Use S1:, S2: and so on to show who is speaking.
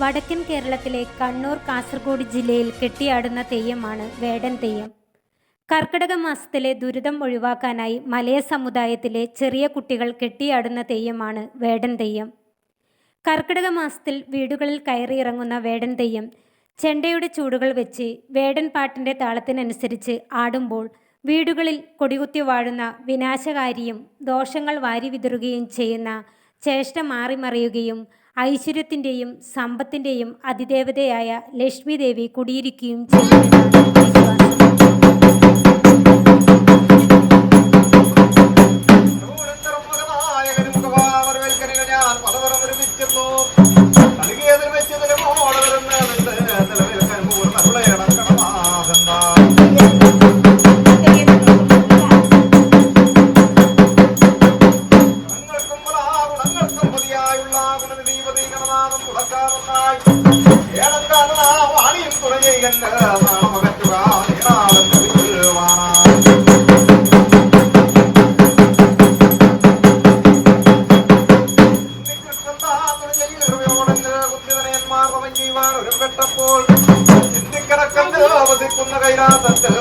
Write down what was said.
S1: വടക്കൻ കേരളത്തിലെ കണ്ണൂർ കാസർഗോഡ് ജില്ലയിൽ കെട്ടിയാടുന്ന തെയ്യമാണ് വേടൻ തെയ്യം. കർക്കിടക മാസത്തിലെ ദുരിതം ഒഴിവാക്കാനായി മലയ സമുദായത്തിലെ ചെറിയ കുട്ടികൾ കെട്ടിയാടുന്ന തെയ്യമാണ് വേടൻ തെയ്യം. കർക്കിടക മാസത്തിൽ വീടുകളിൽ കയറിയിറങ്ങുന്ന വേടൻ തെയ്യം ചെണ്ടയുടെ ചൂടുകൾ വെച്ച് വേടൻ പാട്ടിൻ്റെ താളത്തിനനുസരിച്ച് ആടുമ്പോൾ വീടുകളിൽ കൊടികുത്തി വാഴുന്ന വിനാശകാരിയും ദോഷങ്ങൾ വാരി വിതറുകയും ചെയ്യുന്ന ചേഷ്ട മാറിമറിയുകയും ഐശ്വര്യത്തിൻ്റെയും സമ്പത്തിൻ്റെയും അതിദേവതയായ ലക്ഷ്മി ദേവി കുടിയിരിക്കുകയും ചെയ്യുമെന്നാണ് വിശ്വാസം.
S2: പ്പെട്ടപ്പോൾ എന്തിക്കിടക്കത്തിൽ അവസിക്കുന്ന കൈലാസത്തിൽ